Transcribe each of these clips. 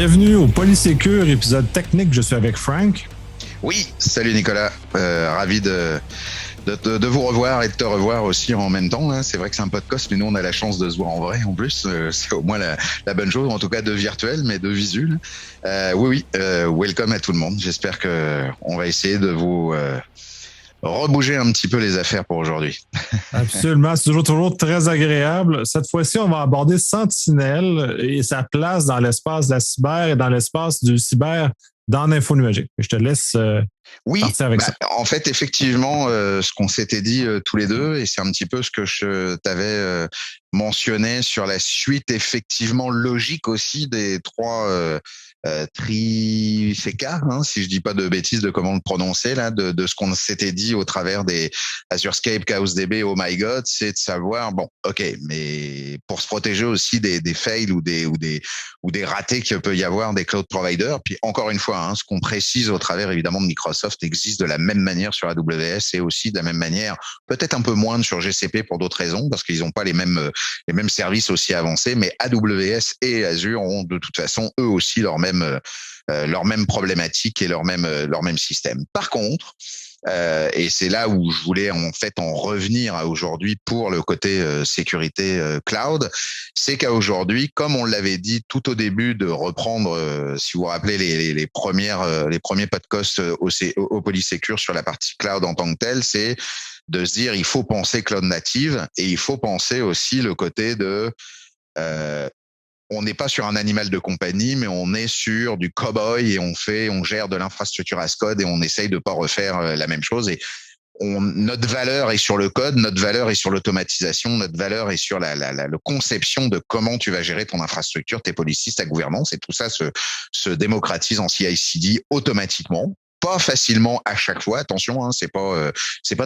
Bienvenue au Polysécure, épisode technique. Je suis avec Frank. Oui, salut Nicolas. Ravi de vous revoir et de te revoir aussi en même temps. Hein. C'est vrai que c'est un podcast, mais nous on a la chance de se voir en vrai en plus. C'est au moins la bonne chose, en tout cas de virtuel, mais de visu. Oui, welcome à tout le monde. J'espère que on va essayer de vous rebouger un petit peu les affaires pour aujourd'hui. Absolument, c'est toujours très agréable. Cette fois-ci, on va aborder Sentinel et sa place dans l'espace de la cyber et dans l'espace du cyber dans l'info numérique. Je te laisse partir avec ça. En fait, effectivement, ce qu'on s'était dit tous les deux, et c'est un petit peu ce que je t'avais mentionné sur la suite, effectivement, logique aussi des trois trifecta, si je dis pas de bêtises de comment le prononcer, là, de ce qu'on s'était dit au travers des AzureScape, ChaosDB, Oh My God, c'est de savoir, bon, ok, mais pour se protéger aussi des fails ou des ratés qu'il peut y avoir des cloud providers. Puis encore une fois, ce qu'on précise au travers évidemment de Microsoft existe de la même manière sur AWS et aussi de la même manière, peut-être un peu moins sur GCP pour d'autres raisons, parce qu'ils n'ont pas les mêmes services aussi avancés, mais AWS et Azure ont de toute façon eux aussi leur même problématique et leur même système. Par contre, et c'est là où je voulais en fait en revenir à aujourd'hui pour le côté sécurité cloud, c'est qu'à aujourd'hui, comme on l'avait dit tout au début de reprendre, si vous vous rappelez les premiers podcasts au Polysécure sur la partie cloud en tant que telle, c'est de se dire il faut penser cloud native et il faut penser aussi le côté de on n'est pas sur un animal de compagnie, mais on est sur du cow-boy et on gère de l'infrastructure as code et on essaye de pas refaire la même chose. Et notre valeur est sur le code, notre valeur est sur l'automatisation, notre valeur est sur la conception de comment tu vas gérer ton infrastructure, tes policies, ta gouvernance, et tout ça se démocratise en CI/CD automatiquement. Pas facilement à chaque fois, attention, c'est pas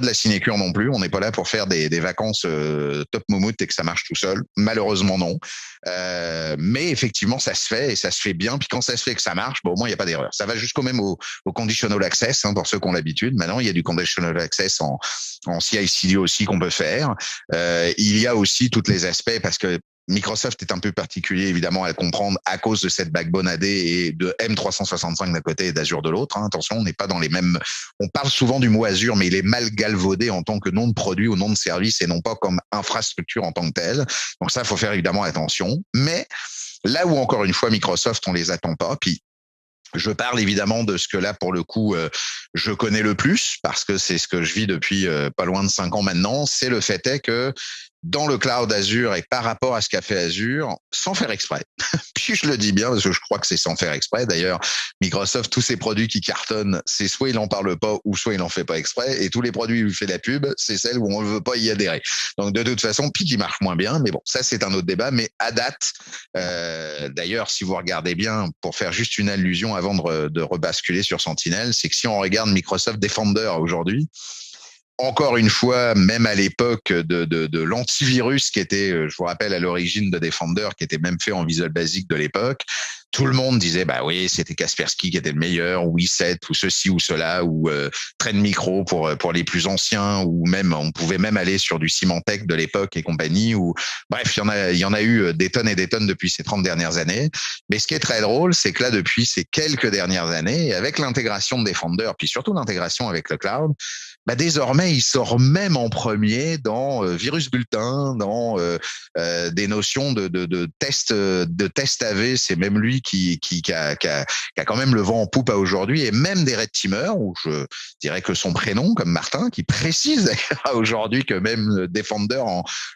de la sinécure non plus. On n'est pas là pour faire des vacances top moumoute et que ça marche tout seul. Malheureusement non. Mais effectivement, ça se fait et ça se fait bien. Puis quand ça se fait et que ça marche, au moins il y a pas d'erreur. Ça va jusqu'au même au conditional access pour ceux qui ont l'habitude. Maintenant, il y a du conditional access en CI/CD aussi qu'on peut faire. Il y a aussi tous les aspects parce que Microsoft est un peu particulier, évidemment, à le comprendre à cause de cette backbone AD et de M365 d'un côté et d'Azure de l'autre. Attention, on n'est pas dans les mêmes... On parle souvent du mot Azure, mais il est mal galvaudé en tant que nom de produit ou nom de service et non pas comme infrastructure en tant que telle. Donc ça, il faut faire évidemment attention. Mais là où, encore une fois, Microsoft, on les attend pas, puis je parle évidemment de ce que là, pour le coup, je connais le plus, parce que c'est ce que je vis depuis pas loin de 5 ans maintenant, c'est le fait est que dans le cloud Azure et par rapport à ce qu'a fait Azure, sans faire exprès. Puis je le dis bien parce que je crois que c'est sans faire exprès. D'ailleurs, Microsoft, tous ses produits qui cartonnent, c'est soit il en parle pas ou soit il en fait pas exprès. Et tous les produits où il fait la pub, c'est celles où on ne veut pas y adhérer. Donc de toute façon, puis qui marche moins bien. Mais bon, ça c'est un autre débat. Mais à date, d'ailleurs, si vous regardez bien, pour faire juste une allusion avant de rebasculer sur Sentinel, c'est que si on regarde Microsoft Defender aujourd'hui, encore une fois, même à l'époque de l'antivirus qui était, je vous rappelle, à l'origine de Defender, qui était même fait en Visual Basic de l'époque, tout le monde disait, bah oui, c'était Kaspersky qui était le meilleur, ou i7, ou ceci ou cela, ou Trend Micro pour les plus anciens, ou même, on pouvait même aller sur du Symantec de l'époque et compagnie, ou bref, il y en a eu des tonnes et des tonnes depuis ces 30 dernières années. Mais ce qui est très drôle, c'est que là, depuis ces quelques dernières années, avec l'intégration de Defender, puis surtout l'intégration avec le cloud, désormais, il sort même en premier dans Virus Bulletin, dans des notions de test AV. C'est même lui qui a quand même le vent en poupe à aujourd'hui, et même des Red Teamers, où je dirais que son prénom, comme Martin, qui précise d'ailleurs aujourd'hui que même Defender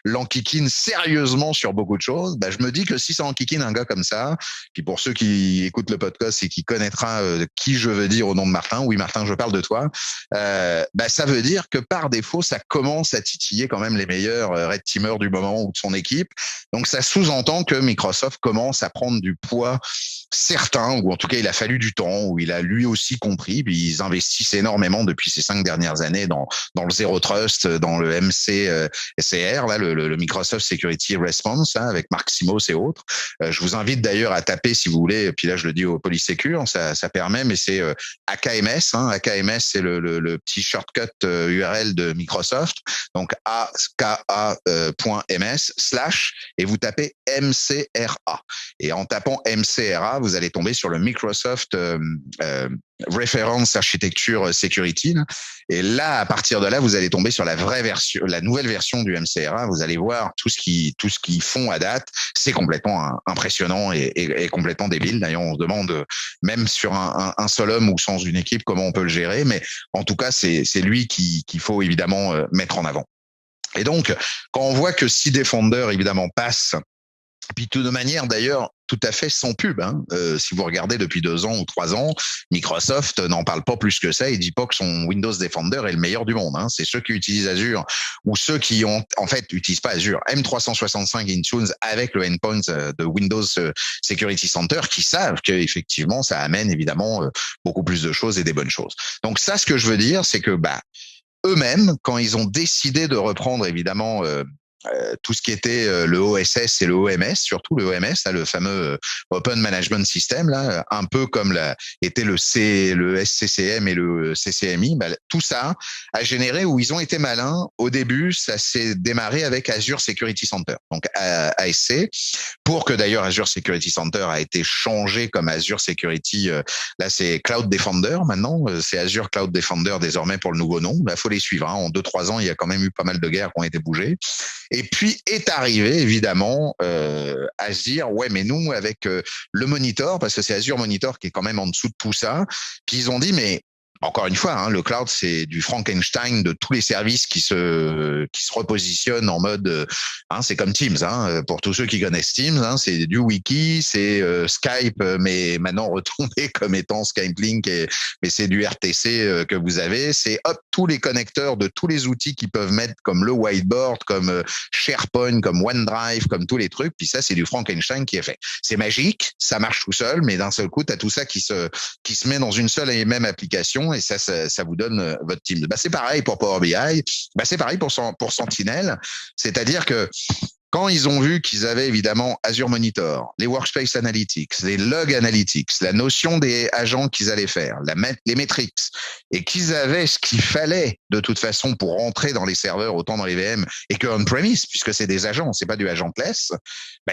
l'enquiquine sérieusement sur beaucoup de choses. Je me dis que si ça enquiquine un gars comme ça, puis pour ceux qui écoutent le podcast et qui connaîtra qui je veux dire au nom de Martin, oui Martin, je parle de toi, ça veut dire que par défaut, ça commence à titiller quand même les meilleurs Red Teamers du moment ou de son équipe. Donc ça sous-entend que Microsoft commence à prendre du poids certain, ou en tout cas il a fallu du temps, où il a lui aussi compris, puis ils investissent énormément depuis ces 5 dernières années dans le Zero Trust, dans le MCSR, là, le Microsoft Security Response, avec Mark Simos et autres. Je vous invite d'ailleurs à taper si vous voulez, puis là je le dis au Polysécure, ça permet, mais c'est AKMS, AKMS c'est le petit shortcut URL de Microsoft, donc aka.ms/ et vous tapez MCRA. Et en tapant MCRA, MCRA, vous allez tomber sur le Microsoft Reference Architecture Security. Et là, à partir de là, vous allez tomber sur la vraie version, la nouvelle version du MCRA. Vous allez voir tout ce qu'ils font à date. C'est complètement impressionnant et complètement débile. D'ailleurs, on se demande, même sur un seul homme ou sans une équipe, comment on peut le gérer. Mais en tout cas, c'est lui qu'il faut évidemment mettre en avant. Et donc, quand on voit que Defender, évidemment, passe, puis de manière d'ailleurs tout à fait sans pub, si vous regardez depuis 2 ans ou 3 ans, Microsoft n'en parle pas plus que ça. Il dit pas que son Windows Defender est le meilleur du monde. C'est ceux qui utilisent Azure ou ceux qui utilisent pas Azure, M365 Intune avec le endpoint de Windows Security Center, qui savent qu'effectivement ça amène évidemment beaucoup plus de choses et des bonnes choses. Donc ça, ce que je veux dire, c'est que eux-mêmes, quand ils ont décidé de reprendre évidemment tout ce qui était le OSS et le OMS, surtout le OMS, là, le fameux Open Management System, là, un peu comme était le SCCM et le CCMI, tout ça a généré où ils ont été malins. Au début, ça s'est démarré avec Azure Security Center, donc ASC, pour que d'ailleurs Azure Security Center a été changé comme Azure Security. Là, c'est Cloud Defender maintenant, c'est Azure Cloud Defender désormais pour le nouveau nom. Faut les suivre. En 2-3 ans, il y a quand même eu pas mal de guerres qui ont été bougées. Et puis est arrivé évidemment à se dire mais nous avec le Monitor, parce que c'est Azure Monitor qui est quand même en dessous de tout ça. Puis ils ont dit mais encore une fois, le cloud, c'est du Frankenstein de tous les services qui se repositionnent en mode, c'est comme Teams, pour tous ceux qui connaissent Teams, c'est du wiki, c'est Skype, mais maintenant retourné comme étant Skype Link, mais c'est du RTC que vous avez, c'est tous les connecteurs de tous les outils qu'ils peuvent mettre comme le whiteboard, comme SharePoint, comme OneDrive, comme tous les trucs, puis ça, c'est du Frankenstein qui est fait. C'est magique, ça marche tout seul, mais d'un seul coup, t'as tout ça qui se met dans une seule et même application, et ça vous donne votre team. C'est pareil pour Power BI, c'est pareil pour Sentinel, c'est-à-dire que quand ils ont vu qu'ils avaient évidemment Azure Monitor, les Workspace Analytics, les Log Analytics, la notion des agents qu'ils allaient faire, les metrics, et qu'ils avaient ce qu'il fallait de toute façon pour rentrer dans les serveurs, autant dans les VM, et que on-premise, puisque c'est des agents, c'est pas du agentless,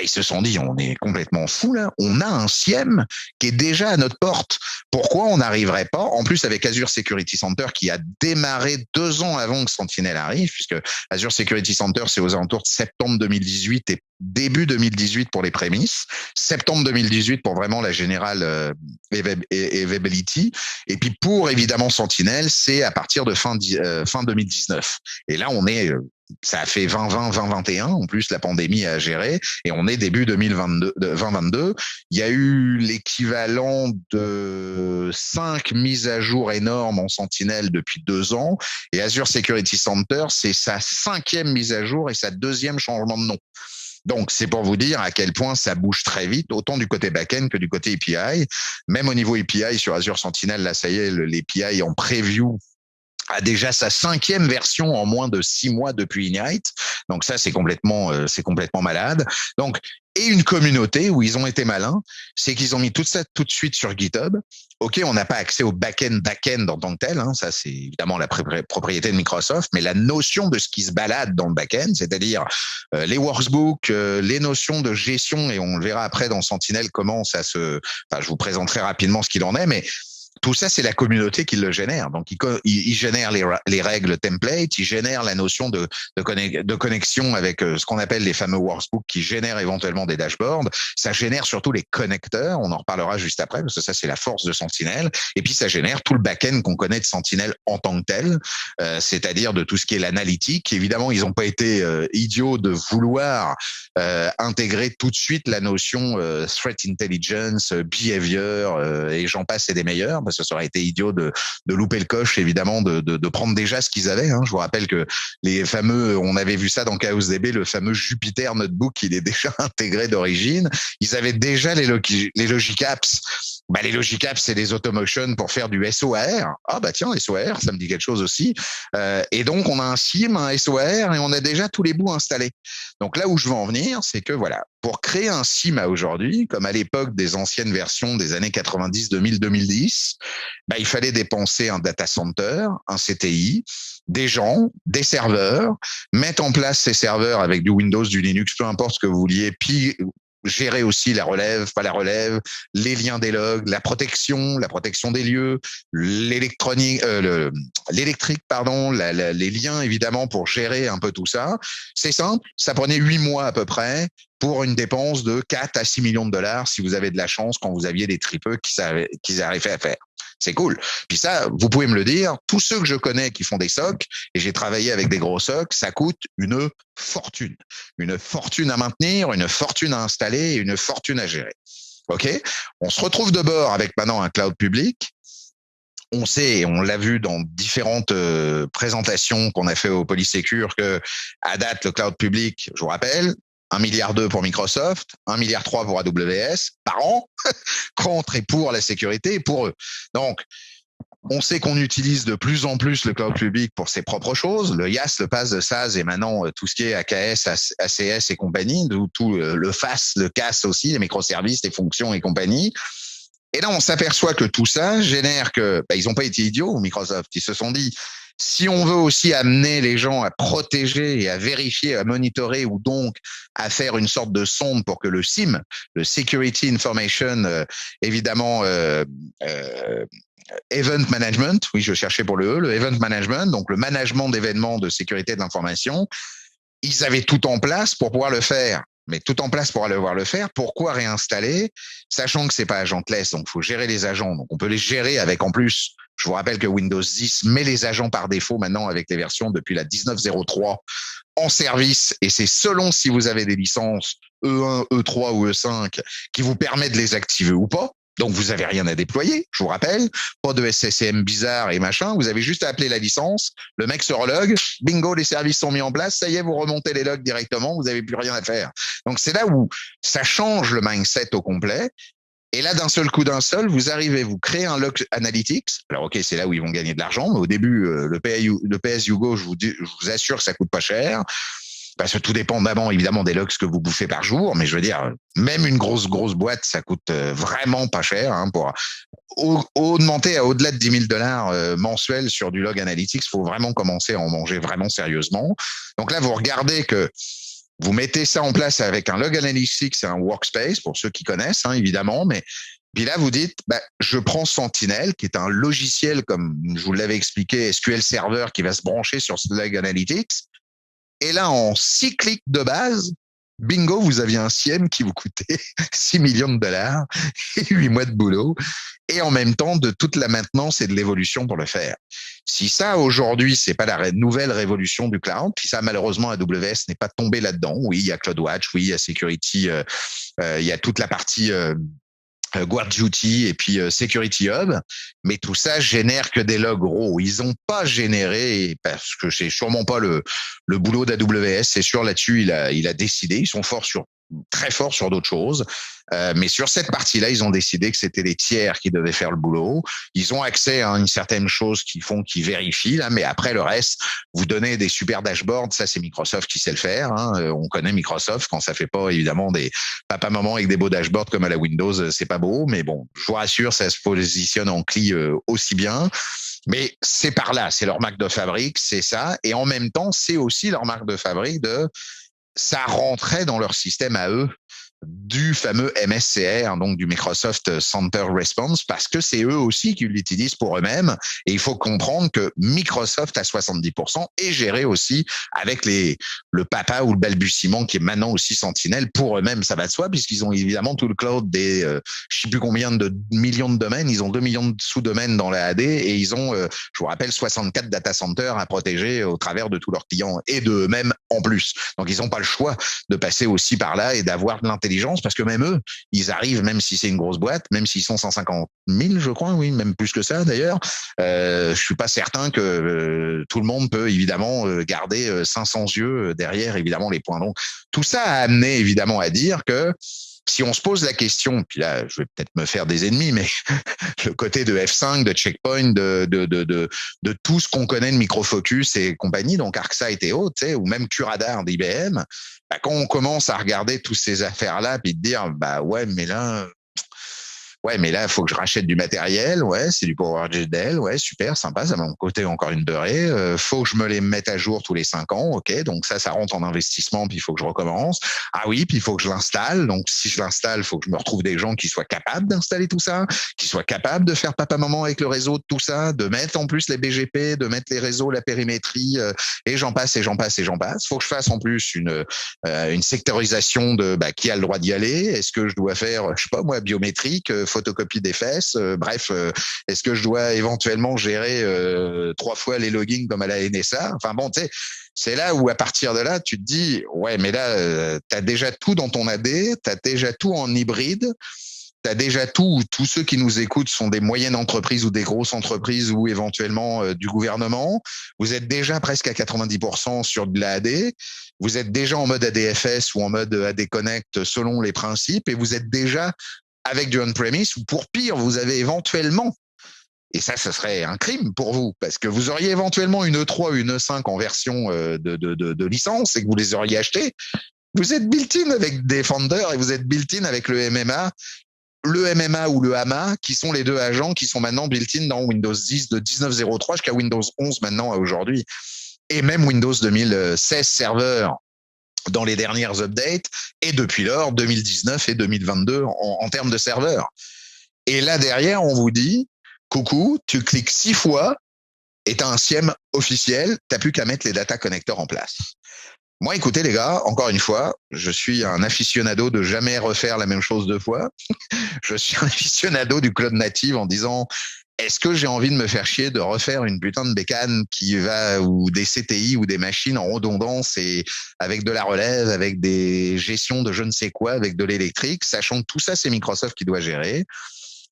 ils se sont dit, on est complètement fou là, on a un SIEM qui est déjà à notre porte. Pourquoi on n'arriverait pas, en plus avec Azure Security Center qui a démarré 2 ans avant que Sentinel arrive, puisque Azure Security Center, c'est aux alentours de septembre 2018 et début 2018 pour les prémices, septembre 2018 pour vraiment la générale availability, et puis pour évidemment Sentinel, c'est à partir de fin 2019. Et là, on est ça a fait 2020, 2021. En plus, la pandémie a géré et on est début 2022. Il y a eu l'équivalent de 5 mises à jour énormes en Sentinel depuis 2 ans. Et Azure Security Center, c'est sa 5e mise à jour et sa 2e changement de nom. Donc, c'est pour vous dire à quel point ça bouge très vite, autant du côté back-end que du côté API. Même au niveau API, sur Azure Sentinel, là, ça y est, l'API en preview a déjà sa 5e version en moins de 6 mois depuis Ignite. Donc ça, c'est complètement malade. Donc, et une communauté où ils ont été malins, c'est qu'ils ont mis tout ça tout de suite sur GitHub. OK, on n'a pas accès au back-end en tant que tel, ça c'est évidemment la propriété de Microsoft, mais la notion de ce qui se balade dans le back-end, c'est-à-dire les workbooks, les notions de gestion, et on le verra après dans Sentinel comment ça je vous présenterai rapidement ce qu'il en est, mais tout ça, c'est la communauté qui le génère. Donc, il génère les règles templates, il génère la notion de connexion avec ce qu'on appelle les fameux workbooks qui génèrent éventuellement des dashboards. Ça génère surtout les connecteurs. On en reparlera juste après parce que ça, c'est la force de Sentinel. Et puis, ça génère tout le back-end qu'on connaît de Sentinel en tant que tel, c'est-à-dire de tout ce qui est l'analytique. Évidemment, ils n'ont pas été idiots de vouloir intégrer tout de suite la notion threat intelligence, behavior, et j'en passe, c'est des meilleurs. Parce que ça aurait été idiot de louper le coche, évidemment, de prendre déjà ce qu'ils avaient. Je vous rappelle que les fameux, on avait vu ça dans ChaosDB, le fameux Jupyter Notebook, il est déjà intégré d'origine. Ils avaient déjà les Logic Apps. Les Logic Apps, c'est des automotion pour faire du SOAR. Tiens, SOAR, ça me dit quelque chose aussi. Et donc, on a un SIEM, un SOAR, et on a déjà tous les bouts installés. Donc là où je veux en venir, c'est que voilà, pour créer un SIEM à aujourd'hui, comme à l'époque des anciennes versions des années 90, 2000, 2010, il fallait dépenser un data center, un CTI, des gens, des serveurs, mettre en place ces serveurs avec du Windows, du Linux, peu importe ce que vous vouliez, puis gérer aussi la relève, pas la relève, les liens des logs, la protection des lieux, l'électrique, pardon, les liens évidemment pour gérer un peu tout ça. C'est simple, ça prenait 8 mois à peu près pour une dépense de 4 à 6 millions de dollars si vous avez de la chance quand vous aviez des tripeux qu'ils arrivaient à faire. C'est cool. Puis ça, vous pouvez me le dire, tous ceux que je connais qui font des SOC, et j'ai travaillé avec des gros SOC, ça coûte une fortune. Une fortune à maintenir, une fortune à installer et une fortune à gérer. OK? On se retrouve de bord avec maintenant un cloud public. On sait, on l'a vu dans différentes présentations qu'on a fait au Polysecure que, à date, le cloud public, je vous rappelle, 1,2 milliard pour Microsoft, 1,3 milliard pour AWS par an, contre et pour la sécurité et pour eux. Donc, on sait qu'on utilise de plus en plus le cloud public pour ses propres choses, le IaaS, le PaaS de SaaS et maintenant tout ce qui est AKS, ACS et compagnie, tout le FAS, le CAS aussi, les microservices, les fonctions et compagnie. Et là, on s'aperçoit que tout ça génère que ils n'ont pas été idiots, Microsoft. Ils se sont dit, si on veut aussi amener les gens à protéger et à vérifier, à monitorer ou donc à faire une sorte de sonde pour que le SIM, le Security Information, évidemment, Event Management, oui, je cherchais pour le Event Management, donc le management d'événements de sécurité de l'information, ils avaient tout en place pour pouvoir le faire. Mais tout en place pour aller voir le faire. Pourquoi réinstaller, sachant que c'est pas agentless, donc il faut gérer les agents. Donc on peut les gérer avec en plus. Je vous rappelle que Windows 10 met les agents par défaut maintenant avec les versions depuis la 19.03 en service, et c'est selon si vous avez des licences E1, E3 ou E5 qui vous permettent de les activer ou pas. Donc, vous avez rien à déployer, je vous rappelle. Pas de SSM bizarre et machin. Vous avez juste à appeler la licence. Le mec se relogue. Bingo, les services sont mis en place. Ça y est, vous remontez les logs directement. Vous n'avez plus rien à faire. Donc, c'est là où ça change le mindset au complet. Et là, d'un seul coup, vous arrivez, vous créez un log analytics. Alors, OK, c'est là où ils vont gagner de l'argent. Mais au début, le PS Hugo, je vous assure que ça coûte pas cher. Parce que tout dépendamment, évidemment, des logs que vous bouffez par jour. Mais je veux dire, même une grosse boîte, ça coûte vraiment pas cher. Pour augmenter à au-delà de 10 000 $ mensuels sur du log analytics, il faut vraiment commencer à en manger vraiment sérieusement. Donc là, vous regardez que vous mettez ça en place avec un log analytics et un workspace, pour ceux qui connaissent, évidemment. Mais puis là, vous dites, je prends Sentinel, qui est un logiciel, comme je vous l'avais expliqué, SQL Server, qui va se brancher sur ce log analytics. Et là, en 6 clics de base, bingo, vous aviez un SIEM qui vous coûtait 6 millions de $ et 8 mois de boulot. Et en même temps, de toute la maintenance et de l'évolution pour le faire. Si ça, aujourd'hui, c'est pas la nouvelle révolution du cloud, si ça, malheureusement, AWS n'est pas tombé là-dedans. Oui, il y a CloudWatch, oui, il y a Security, il y a toute la partie GuardDuty et puis Security Hub, mais tout ça génère que des logs raw. Ils n'ont pas généré, parce que c'est sûrement pas le boulot d'AWS, c'est sûr là-dessus, il a décidé, ils sont très forts sur d'autres choses. Mais sur cette partie-là, ils ont décidé que c'était les tiers qui devaient faire le boulot. Ils ont accès à une certaine chose qui vérifient, là, mais après le reste, vous donnez des super dashboards, ça c'est Microsoft qui sait le faire. On connaît Microsoft quand ça fait pas évidemment des papa-maman avec des beaux dashboards comme à la Windows, c'est pas beau, mais bon, je vous rassure, ça se positionne en CLI aussi bien. Mais c'est par là, c'est leur marque de fabrique, c'est ça, et en même temps, c'est aussi leur marque de fabrique ça rentrait dans leur système à eux du fameux MSCR, donc du Microsoft Center Response, parce que c'est eux aussi qui l'utilisent pour eux-mêmes. Et il faut comprendre que Microsoft à 70% est géré aussi avec le papa ou le balbutiement qui est maintenant aussi Sentinel pour eux-mêmes. Ça va de soi, puisqu'ils ont évidemment tout le cloud des, je sais plus combien de millions de domaines. Ils ont 2 millions de sous-domaines dans la AD et ils ont, je vous rappelle, 64 data centers à protéger au travers de tous leurs clients et de eux-mêmes en plus. Donc, ils n'ont pas le choix de passer aussi par là et d'avoir de l'intelligence, parce que même eux, ils arrivent, même si c'est une grosse boîte, même s'ils sont 150 000, je crois, oui, même plus que ça d'ailleurs, je suis pas certain que tout le monde peut évidemment garder 500 yeux derrière évidemment les points. Donc tout ça a amené évidemment à dire que si on se pose la question, puis là, je vais peut-être me faire des ennemis, mais le côté de F5, de Checkpoint, de tout ce qu'on connaît de Microfocus et compagnie, donc ArcSight et autres, ou même QRadar d'IBM, quand on commence à regarder toutes ces affaires-là, puis de dire, ouais, mais là, Ouais, mais là, il faut que je rachète du matériel. Ouais, c'est du PowerGL. Ouais, super, sympa. Ça m'a coûté encore une beurrée. Faut que je me les mette à jour tous les 5 ans. OK, donc ça rentre en investissement, puis il faut que je recommence. Ah oui, puis il faut que je l'installe. Donc, si je l'installe, il faut que je me retrouve des gens qui soient capables d'installer tout ça, qui soient capables de faire papa-maman avec le réseau de tout ça, de mettre en plus les BGP, de mettre les réseaux, la périmétrie, et j'en passe, et j'en passe, et j'en passe. Faut que je fasse en plus une sectorisation de qui a le droit d'y aller. Est-ce que je dois faire, je sais pas moi, biométrique, photocopie des fesses, bref, est-ce que je dois éventuellement gérer 3 fois les logins comme à la NSA? Enfin bon, tu sais, c'est là où à partir de là, tu te dis, ouais, mais là, tu as déjà tout dans ton AD, tu as déjà tout en hybride. T'as déjà tout. Tous ceux qui nous écoutent sont des moyennes entreprises ou des grosses entreprises ou éventuellement du gouvernement. Vous êtes déjà presque à 90% sur de la AD. Vous êtes déjà en mode ADFS ou en mode AD Connect selon les principes et vous êtes déjà avec du on-premise ou pour pire, vous avez éventuellement, et ça, ce serait un crime pour vous parce que vous auriez éventuellement une E3 ou une E5 en version de licence et que vous les auriez achetées. Vous êtes built-in avec Defender et vous êtes built-in avec le MMA ou le AMA, qui sont les deux agents qui sont maintenant built-in dans Windows 10 de 19.03 jusqu'à Windows 11 maintenant à aujourd'hui. Et même Windows 2016 Server dans les dernières updates, et depuis lors, 2019 et 2022 en termes de serveurs. Et là, derrière, on vous dit, coucou, tu cliques 6 fois et tu as un SIEM officiel, tu n'as plus qu'à mettre les data connecteurs en place. Moi, écoutez les gars, encore une fois, je suis un aficionado de jamais refaire la même chose 2 fois. Je suis un aficionado du cloud native en disant, est-ce que j'ai envie de me faire chier de refaire une putain de bécane qui va, ou des CTI ou des machines en redondance et avec de la relève, avec des gestions de je ne sais quoi, avec de l'électrique, sachant que tout ça, c'est Microsoft qui doit gérer.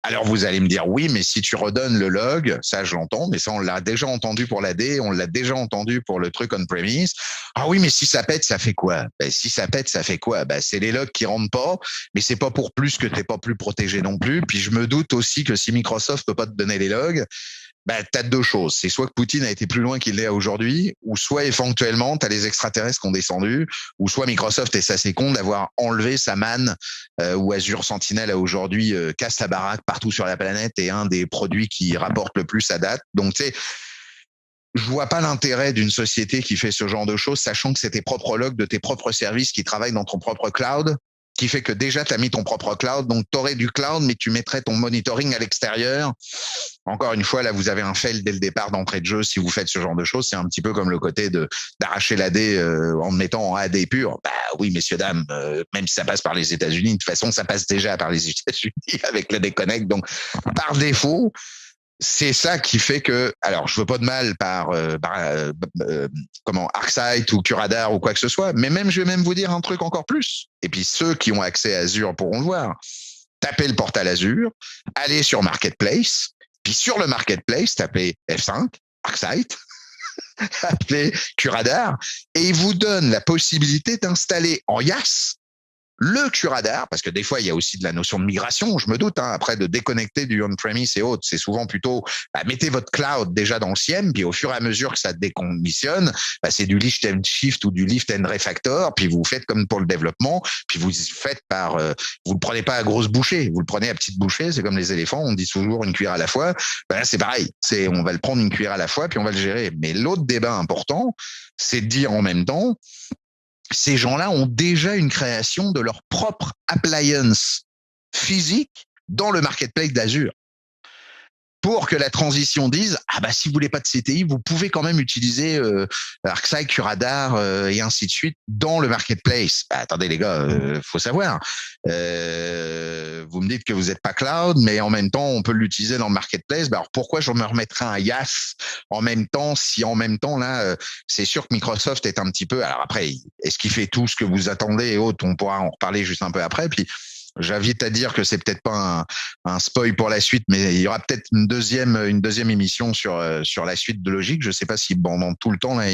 Alors vous allez me dire oui, mais si tu redonnes le log, ça je l'entends, mais ça on l'a déjà entendu pour l'AD, on l'a déjà entendu pour le truc on-premise. Ah oui, mais si ça pète, ça fait quoi? Si ça pète, ça fait quoi? C'est les logs qui rentrent pas, mais c'est pas pour plus que t'es pas plus protégé non plus. Puis je me doute aussi que si Microsoft peut pas te donner les logs, t'as 2 choses. C'est soit que Poutine a été plus loin qu'il l'est aujourd'hui, ou soit éventuellement t'as les extraterrestres qui ont descendu, ou soit Microsoft est assez con d'avoir enlevé sa manne, ou Azure Sentinel a aujourd'hui casse la baraque partout sur la planète et un des produits qui rapporte le plus à date. Donc tu sais, je vois pas l'intérêt d'une société qui fait ce genre de choses, sachant que c'est tes propres logs de tes propres services qui travaillent dans ton propre cloud, qui fait que déjà tu as mis ton propre cloud, donc tu aurais du cloud, mais tu mettrais ton monitoring à l'extérieur. Encore une fois, là, vous avez un fail dès le départ d'entrée de jeu si vous faites ce genre de choses. C'est un petit peu comme le côté d'arracher l'AD en mettant en AD pur. Oui, messieurs, dames, même si ça passe par les États-Unis, de toute façon, ça passe déjà par les États-Unis avec l'AD Connect. Donc, par défaut, c'est ça qui fait que, alors je veux pas de mal par ArcSight ou Curadar ou quoi que ce soit, mais même je vais même vous dire un truc encore plus. Et puis ceux qui ont accès à Azure pourront le voir. Tapez le portail Azure, allez sur Marketplace, puis sur le Marketplace, tapez F5, ArcSight, appelez Curadar, et il vous donne la possibilité d'installer en IaaS le Curadar, parce que des fois, il y a aussi de la notion de migration, je me doute, après de déconnecter du on-premise et autres, c'est souvent plutôt, mettez votre cloud déjà dans le SIEM, puis au fur et à mesure que ça décommissionne, c'est du lift and shift ou du lift and refactor, puis vous faites comme pour le développement, puis vous faites vous le prenez pas à grosse bouchée, vous le prenez à petite bouchée, c'est comme les éléphants, on dit toujours une cuillère à la fois, là c'est pareil, on va le prendre une cuillère à la fois, puis on va le gérer. Mais l'autre débat important, c'est de dire en même temps, ces gens-là ont déjà une création de leur propre appliance physique dans le marketplace d'Azure. Pour que la transition dise, si vous voulez pas de CTI, vous pouvez quand même utiliser ArcSight, Curadar et ainsi de suite dans le marketplace. Attendez les gars, faut savoir. Vous me dites que vous n'êtes pas cloud, mais en même temps, on peut l'utiliser dans le marketplace. Alors pourquoi je me remettrais un IaaS en même temps, si en même temps là, c'est sûr que Microsoft est un petit peu. Alors après, est-ce qu'il fait tout ce que vous attendez et autres? On pourra en reparler juste un peu après. Puis j'invite à dire que c'est peut-être pas un spoil pour la suite, mais il y aura peut-être une deuxième émission sur la suite de Logique. Je sais pas si pendant tout le temps là,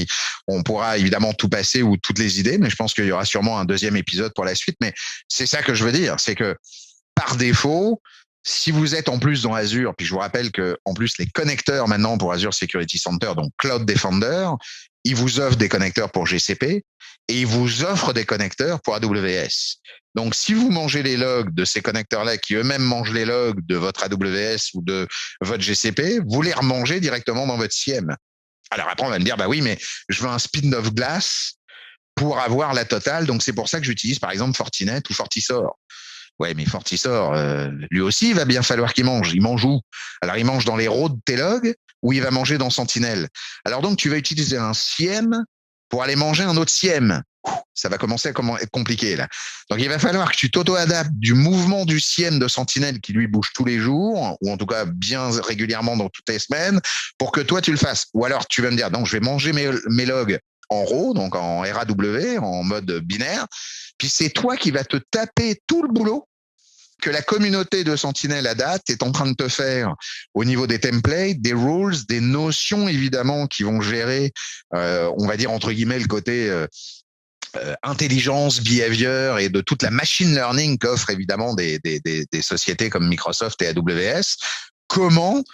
on pourra évidemment tout passer ou toutes les idées, mais je pense qu'il y aura sûrement un deuxième épisode pour la suite. Mais c'est ça que je veux dire, c'est que par défaut, si vous êtes en plus dans Azure, puis je vous rappelle que en plus les connecteurs maintenant pour Azure Security Center, donc Cloud Defender, ils vous offrent des connecteurs pour GCP et ils vous offrent des connecteurs pour AWS. Donc, si vous mangez les logs de ces connecteurs-là, qui eux-mêmes mangent les logs de votre AWS ou de votre GCP, vous les remangez directement dans votre SIEM. Alors après, on va me dire, bah oui, mais je veux un spin of glass pour avoir la totale. Donc, c'est pour ça que j'utilise, par exemple, Fortinet ou Fortisor. Ouais, mais Fortisor, lui aussi, il va bien falloir qu'il mange. Il mange où? Alors, il mange dans les rows de tes logs ou il va manger dans Sentinel. Alors donc, tu vas utiliser un SIEM pour aller manger un autre SIEM. Ça va commencer à être compliqué, là. Donc, il va falloir que tu t'auto-adaptes du mouvement du SIEM de Sentinel qui, lui, bouge tous les jours, ou en tout cas bien régulièrement dans toutes les semaines, pour que toi, tu le fasses. Ou alors, tu vas me dire, donc, je vais manger mes logs en RAW, donc en RAW, en mode binaire. Puis c'est toi qui vas te taper tout le boulot que la communauté de Sentinel à date est en train de te faire au niveau des templates, des rules, des notions évidemment qui vont gérer, on va dire entre guillemets, le côté intelligence, behavior et de toute la machine learning qu'offrent évidemment des sociétés comme Microsoft et AWS. Comment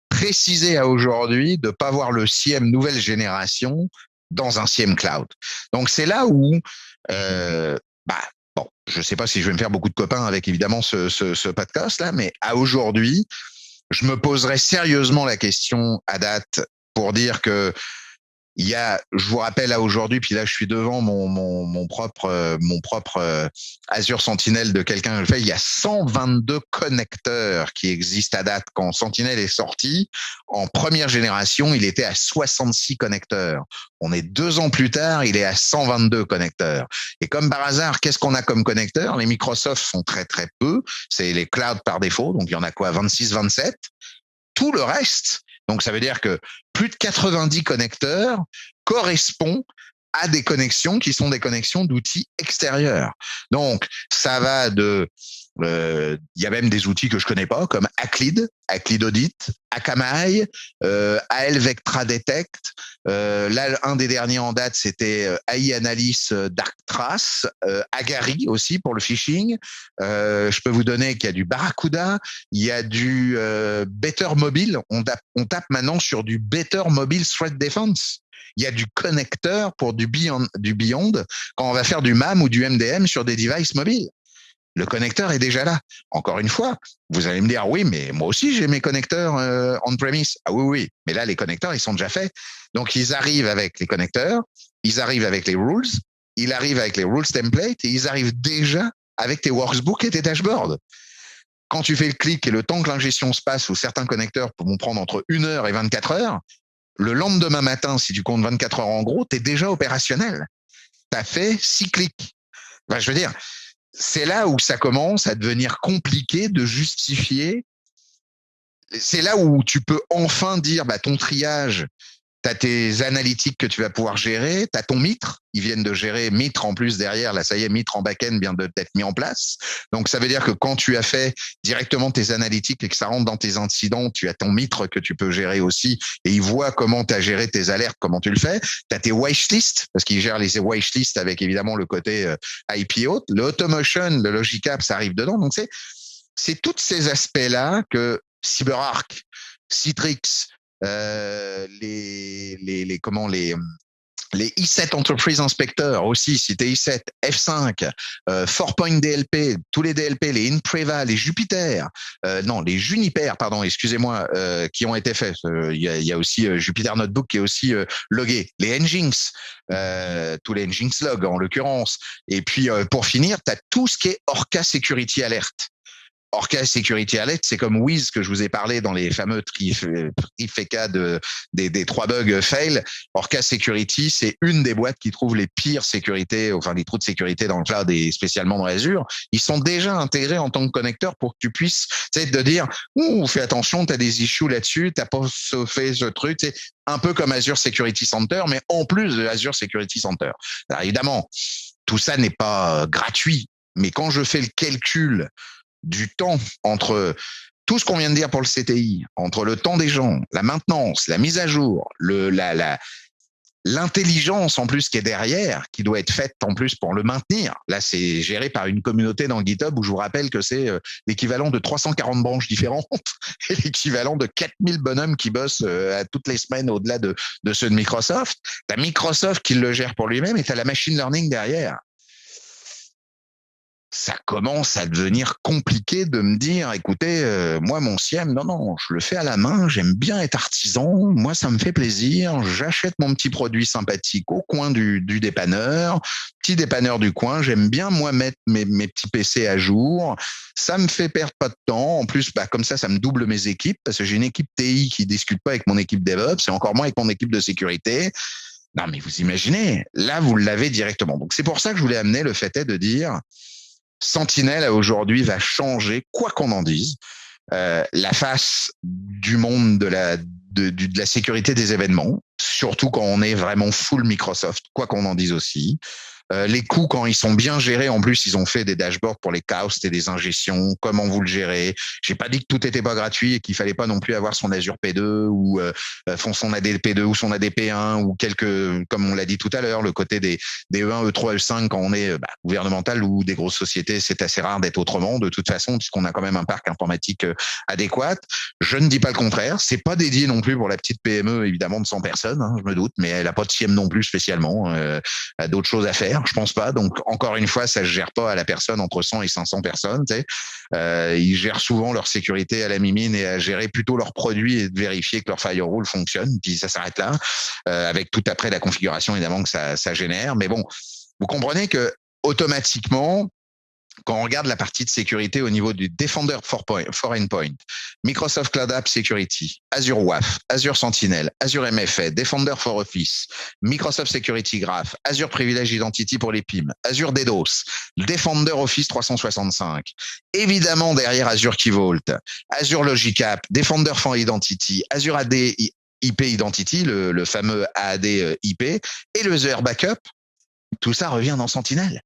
préciser à aujourd'hui de pas voir le SIEM nouvelle génération dans un SIEM cloud. Donc c'est là où bon, je sais pas si je vais me faire beaucoup de copains avec évidemment ce podcast là, mais à aujourd'hui, je me poserais sérieusement la question à date pour dire que il y a, je vous rappelle à aujourd'hui, puis là je suis devant mon propre Azure Sentinel de quelqu'un. Il y a 122 connecteurs qui existent à date. Quand Sentinel est sorti, en première génération, il était à 66 connecteurs. On est 2 ans plus tard, il est à 122 connecteurs. Et comme par hasard, qu'est-ce qu'on a comme connecteurs? Les Microsoft sont très très peu. C'est les clouds par défaut. Donc il y en a quoi? 26, 27. Tout le reste. Donc, ça veut dire que plus de 90 connecteurs correspondent à des connexions qui sont des connexions d'outils extérieurs. Donc, ça va de... Il y a même des outils que je connais pas, comme Aclid Audit, Akamai, AL Vectra Detect. Là, un des derniers en date, c'était AI Analysis Darktrace, Agari aussi pour le phishing. Je peux vous donner qu'il y a du Barracuda, il y a du Better Mobile. On tape maintenant sur du Better Mobile Threat Defense. Il y a du connecteur pour du Beyond quand on va faire du MAM ou du MDM sur des devices mobiles. Le connecteur est déjà là. Encore une fois, vous allez me dire, oui, mais moi aussi, j'ai mes connecteurs on-premise. Ah oui, oui, mais là, les connecteurs, ils sont déjà faits. Donc, ils arrivent avec les connecteurs, ils arrivent avec les rules, ils arrivent avec les rules templates et ils arrivent déjà avec tes workbooks et tes dashboards. Quand tu fais le clic et le temps que l'ingestion se passe, ou certains connecteurs vont prendre entre 1 heure et 24 heures, le lendemain matin, si tu comptes 24 heures en gros, tu es déjà opérationnel. Tu as fait 6 clics. Enfin, je veux dire, c'est là où ça commence à devenir compliqué de justifier. C'est là où tu peux enfin dire, ton triage, tu as tes analytiques que tu vas pouvoir gérer, tu as ton Mitre, ils viennent de gérer Mitre en plus derrière, là ça y est, Mitre en back-end vient d'être mis en place. Donc ça veut dire que quand tu as fait directement tes analytiques et que ça rentre dans tes incidents, tu as ton Mitre que tu peux gérer aussi et il voit comment tu as géré tes alertes, comment tu le fais. Tu as tes wishlists, parce qu'il gère les wishlists avec évidemment le côté IPO, le automation, le Logic App, ça arrive dedans. Donc c'est tous ces aspects-là que CyberArk, Citrix, les i7 Enterprise Inspector aussi, si t'es i7, F5, 4Point DLP, tous les DLP, les Impreva, les Jupiter, les Juniper, pardon, excusez-moi, qui ont été faits. Il y a aussi Jupiter Notebook qui est aussi logué. Les Nginx, tous les Nginx log en l'occurrence. Et puis pour finir, t'as tout ce qui est Orca Security Alert. Orca Security Alert, c'est comme Wiz que je vous ai parlé dans les fameux trifecta des 3 bugs fail. Orca Security, c'est une des boîtes qui trouve les pires sécurités, enfin les trous de sécurité dans le cloud et spécialement dans Azure. Ils sont déjà intégrés en tant que connecteur pour que tu puisses, de dire, fais attention, t'as des issues là-dessus, t'as pas fait ce truc, c'est un peu comme Azure Security Center, mais en plus de Azure Security Center. Alors évidemment, tout ça n'est pas gratuit, mais quand je fais le calcul du temps entre tout ce qu'on vient de dire pour le CTI, entre le temps des gens, la maintenance, la mise à jour, l'intelligence en plus qui est derrière, qui doit être faite en plus pour le maintenir. Là, c'est géré par une communauté dans GitHub où je vous rappelle que c'est l'équivalent de 340 branches différentes et l'équivalent de 4000 bonhommes qui bossent toutes les semaines au-delà de ceux de Microsoft. T'as Microsoft qui le gère pour lui-même et t'as la machine learning derrière. ça commence à devenir compliqué de me dire, écoutez, moi, mon SIEM, non, je le fais à la main, j'aime bien être artisan, moi, ça me fait plaisir, j'achète mon petit produit sympathique au coin du dépanneur, petit dépanneur du coin, j'aime bien, moi, mettre mes petits PC à jour, ça me fait perdre pas de temps, en plus, comme ça me double mes équipes, parce que j'ai une équipe TI qui discute pas avec mon équipe DevOps, et encore moins avec mon équipe de sécurité. Non, mais vous imaginez, là, vous l'avez directement. Donc, c'est pour ça que je voulais amener le fait est de dire, Sentinel aujourd'hui va changer, quoi qu'on en dise, la face du monde de la sécurité des événements, surtout quand on est vraiment full Microsoft, quoi qu'on en dise aussi. Les coûts, quand ils sont bien gérés, en plus, ils ont fait des dashboards pour les costs et des ingestions, comment vous le gérez. J'ai pas dit que tout était pas gratuit et qu'il fallait pas non plus avoir son Azure P2 ou son ADP2 ou son ADP1 ou quelques, comme on l'a dit tout à l'heure, le côté des E1, E3, E5 quand on est gouvernemental ou des grosses sociétés, c'est assez rare d'être autrement de toute façon puisqu'on a quand même un parc informatique adéquat. Je ne dis pas le contraire. C'est pas dédié non plus pour la petite PME évidemment de 100 personnes, hein, je me doute, mais elle a pas de SIEM non plus spécialement, a d'autres choses à faire. Je pense pas. Donc, encore une fois, ça se gère pas à la personne entre 100 et 500 personnes. Tu sais. Ils gèrent souvent leur sécurité à la mimine et à gérer plutôt leurs produits et de vérifier que leur firewall fonctionne. Puis ça s'arrête là, avec tout après la configuration évidemment que ça génère. Mais bon, vous comprenez que automatiquement, quand on regarde la partie de sécurité au niveau du Defender for Endpoint, Microsoft Cloud App Security, Azure WAF, Azure Sentinel, Azure MFA, Defender for Office, Microsoft Security Graph, Azure Privilege Identity pour les PIM, Azure DDoS, Defender Office 365, évidemment derrière Azure Key Vault, Azure Logic App, Defender for Identity, Azure AD IP Identity, le fameux AAD IP, et le The Air Backup, tout ça revient dans Sentinel.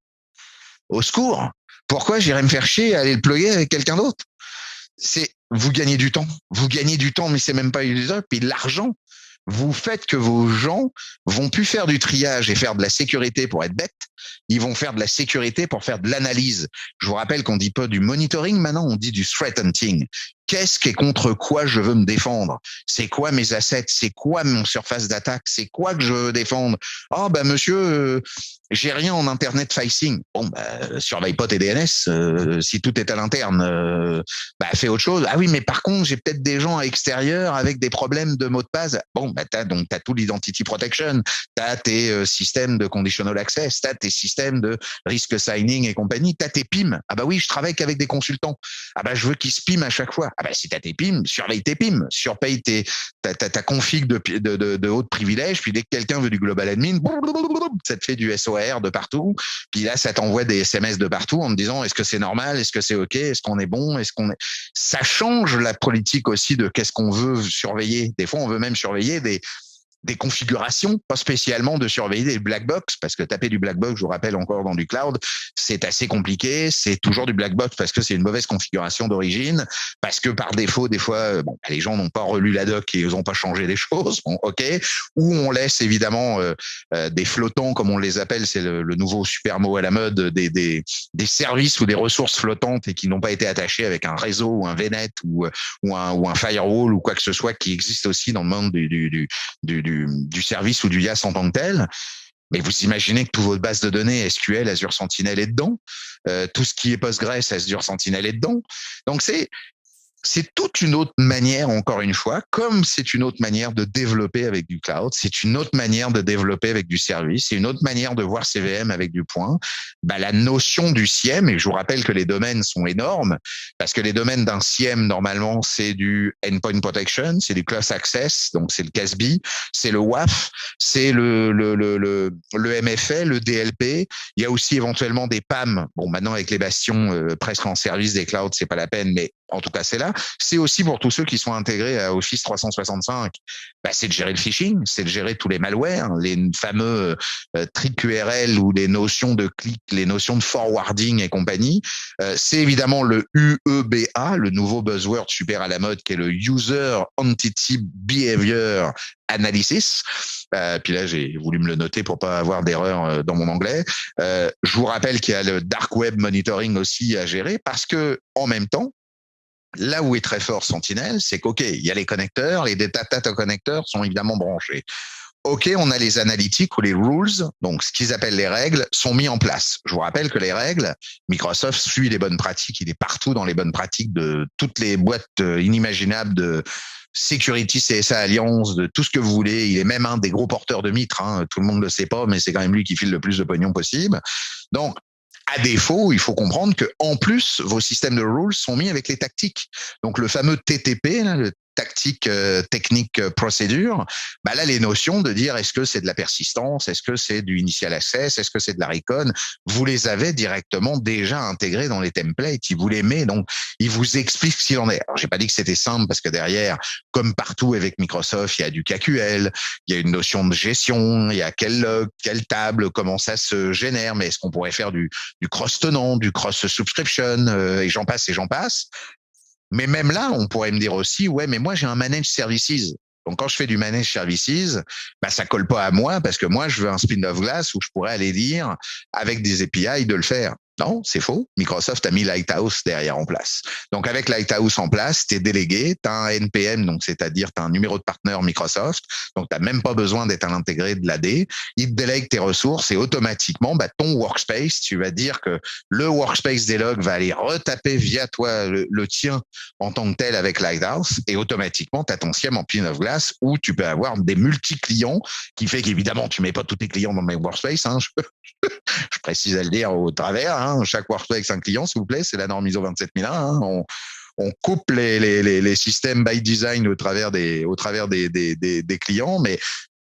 Au secours! Pourquoi j'irais me faire chier à aller le plugger avec quelqu'un d'autre? Vous gagnez du temps. Vous gagnez du temps, mais c'est même pas illusoire. Puis l'argent. Vous faites que vos gens vont plus faire du triage et faire de la sécurité pour être bêtes. Ils vont faire de la sécurité pour faire de l'analyse. Je vous rappelle qu'on dit pas du monitoring maintenant, on dit du threat hunting. Qu'est-ce qui est contre quoi je veux me défendre? C'est quoi mes assets? C'est quoi mon surface d'attaque? C'est quoi que je veux défendre? Oh, monsieur, j'ai rien en internet facing. Bon, surveille pas tes DNS. Si tout est à l'interne, fais autre chose. Ah oui, mais par contre, j'ai peut-être des gens à l'extérieur avec des problèmes de mots de passe. Bon, t'as tout l'identity protection. T'as tes systèmes de conditional access. T'as tes systèmes de risk signing et compagnie. T'as tes PIM. Ah oui, je travaille qu'avec des consultants. Ah je veux qu'ils se PIM à chaque fois. Si t'as tes PIM, surveille tes PIM, surpaye ta config de haut privilège, puis dès que quelqu'un veut du global admin, ça te fait du SOR de partout, puis là, ça t'envoie des SMS de partout en te disant, est-ce que c'est normal, est-ce que c'est OK, est-ce qu'on est bon, ça change la politique aussi de qu'est-ce qu'on veut surveiller. Des fois, on veut même surveiller des configurations, pas spécialement de surveiller des black box, parce que taper du black box, je vous rappelle encore dans du cloud, c'est assez compliqué, c'est toujours du black box parce que c'est une mauvaise configuration d'origine, parce que par défaut, des fois, les gens n'ont pas relu la doc et ils n'ont pas changé les choses, bon, OK, ou on laisse évidemment des flottants, comme on les appelle, c'est le nouveau super mot à la mode, des services ou des ressources flottantes et qui n'ont pas été attachés avec un réseau ou un VNet ou un firewall ou quoi que ce soit qui existe aussi dans le monde du service ou du IaaS en tant que tel. Mais vous imaginez que toutes vos bases de données SQL, Azure Sentinel est dedans, tout ce qui est Postgres, Azure Sentinel est dedans. Donc c'est toute une autre manière, encore une fois, comme c'est une autre manière de développer avec du cloud, c'est une autre manière de développer avec du service, c'est une autre manière de voir CVM avec du point. La notion du SIEM, et je vous rappelle que les domaines sont énormes, parce que les domaines d'un SIEM, normalement, c'est du Endpoint Protection, c'est du Close Access, donc c'est le CASB, c'est le WAF, c'est le MFA, le DLP. Il y a aussi éventuellement des PAM. Bon, maintenant, avec les bastions presque en service des clouds, c'est pas la peine, mais en tout cas, c'est là. C'est aussi pour tous ceux qui sont intégrés à Office 365. C'est de gérer le phishing, c'est de gérer tous les malwares, les fameux tricks URL ou les notions de clic, les notions de forwarding et compagnie. C'est évidemment le UEBA, le nouveau buzzword super à la mode, qui est le User Entity Behavior Analysis. Puis là, j'ai voulu me le noter pour pas avoir d'erreur dans mon anglais. Je vous rappelle qu'il y a le Dark Web Monitoring aussi à gérer parce que, en même temps, là où est très fort Sentinel, c'est qu'OK, il y a les connecteurs, les data connecteurs sont évidemment branchés. OK, on a les analytics ou les rules, donc ce qu'ils appellent les règles, sont mis en place. Je vous rappelle que les règles, Microsoft suit les bonnes pratiques, il est partout dans les bonnes pratiques de toutes les boîtes inimaginables de Security, CSA Alliance, de tout ce que vous voulez. Il est même un des gros porteurs de mitre, hein. Tout le monde le sait pas, mais c'est quand même lui qui file le plus de pognon possible. Donc, à défaut, il faut comprendre que en plus, vos systèmes de rules sont mis avec les tactiques. Donc, le fameux TTP, là, le tactique, technique, procédure, bah là, les notions de dire est-ce que c'est de la persistance, est-ce que c'est du initial access, est-ce que c'est de la recon, vous les avez directement déjà intégrés dans les templates, ils vous les met, donc ils vous expliquent ce qu'il en est. Alors, j'ai pas dit que c'était simple parce que derrière, comme partout avec Microsoft, il y a du KQL, il y a une notion de gestion, il y a quel log, quelle table, comment ça se génère, mais est-ce qu'on pourrait faire du cross-tenant, du cross-subscription, et j'en passe et j'en passe. Mais même là, on pourrait me dire aussi, ouais, mais moi, j'ai un managed services. Donc, quand je fais du managed services, bah, ça colle pas à moi parce que moi, je veux un spin of glass où je pourrais aller dire avec des API de le faire. Non, c'est faux. Microsoft a mis Lighthouse derrière en place. Donc, avec Lighthouse en place, tu es délégué, tu as un NPM, donc c'est-à-dire tu as un numéro de partenaire Microsoft, donc tu n'as même pas besoin d'être à l'intégré de l'AD. Il te délègue tes ressources et automatiquement, bah, ton workspace, tu vas dire que le workspace des logs va aller retaper via toi le tien en tant que tel avec Lighthouse et automatiquement, tu as ton SIEM en pane of glass où tu peux avoir des multi-clients qui fait qu'évidemment, tu mets pas tous tes clients dans le même workspace, hein, je précise à le dire au travers, hein, chaque workspace un client, s'il vous plaît, c'est la norme ISO 27001. Hein, on coupe les systèmes by design au travers des clients, mais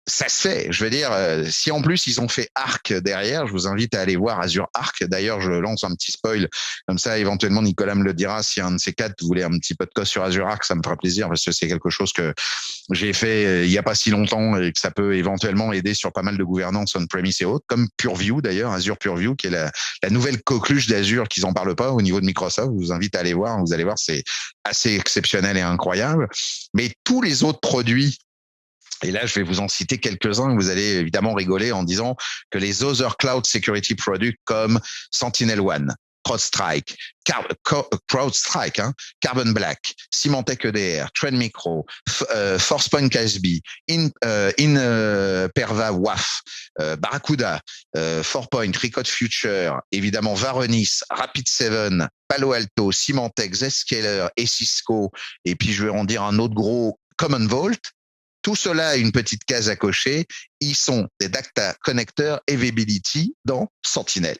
ça se fait. Je veux dire, si en plus ils ont fait Arc derrière, je vous invite à aller voir Azure Arc. D'ailleurs, je lance un petit spoil. Comme ça, éventuellement, Nicolas me le dira. Si un de ces quatre voulait un petit podcast sur Azure Arc, ça me fera plaisir parce que c'est quelque chose que j'ai fait il y a pas si longtemps et que ça peut éventuellement aider sur pas mal de gouvernance on-premise et autres, comme Purview d'ailleurs, Azure Purview, qui est la nouvelle coqueluche d'Azure qu'ils en parlent pas au niveau de Microsoft. Je vous invite à aller voir. Vous allez voir, c'est assez exceptionnel et incroyable. Mais tous les autres produits, et là, je vais vous en citer quelques-uns. Vous allez évidemment rigoler en disant que les other cloud security products comme SentinelOne, CrowdStrike, Carbon Black, Symantec EDR, Trend Micro, Forcepoint Casby, Perva WAF, Barracuda, Fourpoint, Recode Future, évidemment Varonis, Rapid7, Palo Alto, Symantec, Zscaler et Cisco. Et puis, je vais en dire un autre gros, Common Vault. Tout cela a une petite case à cocher. Ils sont des data connecteurs availability dans Sentinel.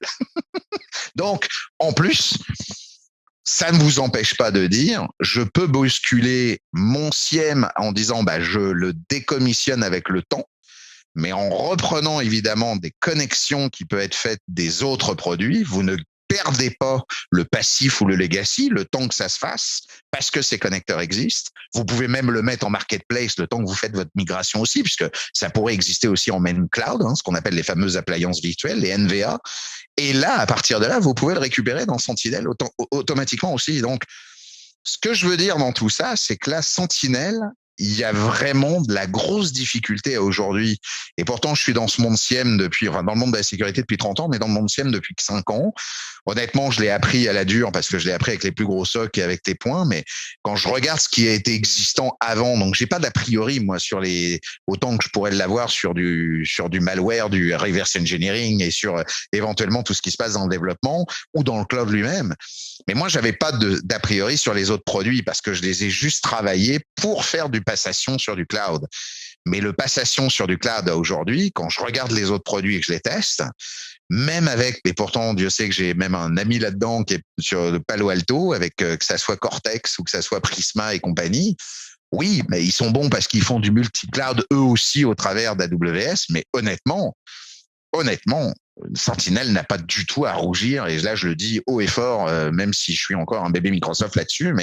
Donc, en plus, ça ne vous empêche pas de dire, je peux bousculer mon SIEM en disant, bah, je le décommissionne avec le temps, mais en reprenant évidemment des connexions qui peuvent être faites des autres produits, vous ne perdez pas le passif ou le legacy le temps que ça se fasse parce que ces connecteurs existent. Vous pouvez même le mettre en marketplace le temps que vous faites votre migration aussi, puisque ça pourrait exister aussi en main cloud, hein, ce qu'on appelle les fameuses appliances virtuelles, les NVA. Et là, à partir de là, vous pouvez le récupérer dans Sentinel automatiquement aussi. Donc, ce que je veux dire dans tout ça, c'est que là, Sentinel, il y a vraiment de la grosse difficulté aujourd'hui. Et pourtant, je suis dans ce monde SIEM dans le monde de la sécurité depuis 30 ans, mais dans le monde SIEM depuis 5 ans. Honnêtement, je l'ai appris à la dure parce que je l'ai appris avec les plus gros socs et avec les points. Mais quand je regarde ce qui a été existant avant, donc j'ai pas d'a priori, moi, autant que je pourrais l'avoir sur du malware, du reverse engineering et sur éventuellement tout ce qui se passe dans le développement ou dans le cloud lui-même. Mais moi, j'avais pas d'a priori sur les autres produits parce que je les ai juste travaillés pour faire du passation sur du cloud. Mais le passation sur du cloud aujourd'hui, quand je regarde les autres produits et que je les teste, même avec, et pourtant Dieu sait que j'ai même un ami là-dedans qui est sur le Palo Alto, avec que ça soit Cortex ou que ça soit Prisma et compagnie, oui, mais ils sont bons parce qu'ils font du multi-cloud eux aussi au travers d'AWS, mais honnêtement, Sentinel n'a pas du tout à rougir, et là je le dis haut et fort, même si je suis encore un bébé Microsoft là-dessus,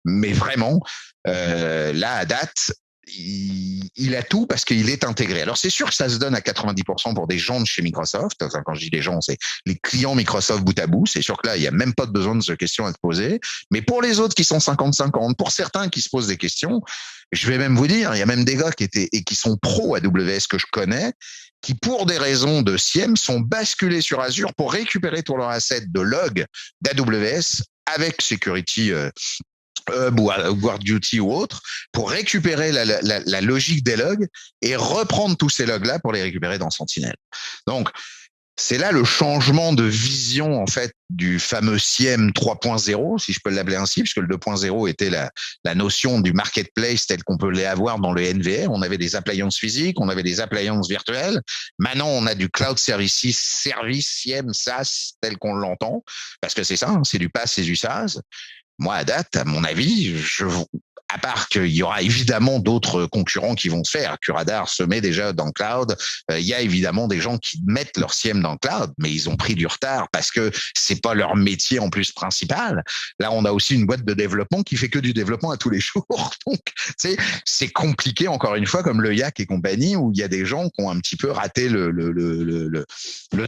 mais vraiment, là à date, il a tout parce qu'il est intégré. Alors c'est sûr que ça se donne à 90% pour des gens de chez Microsoft. Enfin, quand je dis les gens, c'est les clients Microsoft bout à bout. C'est sûr que là, il n'y a même pas besoin de questions à se poser. Mais pour les autres qui sont 50-50, pour certains qui se posent des questions, je vais même vous dire, il y a même des gars qui sont pro AWS que je connais, qui pour des raisons de SIEM sont basculés sur Azure pour récupérer tout leur asset de log d'AWS avec Security WorkDuty ou autre, pour récupérer la logique des logs et reprendre tous ces logs-là pour les récupérer dans Sentinel. Donc, c'est là le changement de vision en fait du fameux SIEM 3.0, si je peux l'appeler ainsi, puisque le 2.0 était la notion du marketplace tel qu'on peut l'avoir dans le NVR. On avait des appliances physiques, on avait des appliances virtuelles. Maintenant, on a du cloud services, service SIEM, SaaS tel qu'on l'entend, parce que c'est ça, hein, c'est du PaaS, c'est du SaaS. Moi, à date, à mon avis, à part qu'il y aura évidemment d'autres concurrents qui vont se faire. Curadar se met déjà dans le cloud. Il y a évidemment des gens qui mettent leur SIEM dans le cloud, mais ils ont pris du retard parce que c'est pas leur métier en plus principal. Là, on a aussi une boîte de développement qui fait que du développement à tous les jours. Donc, c'est compliqué encore une fois, comme le Yak et compagnie, où il y a des gens qui ont un petit peu raté le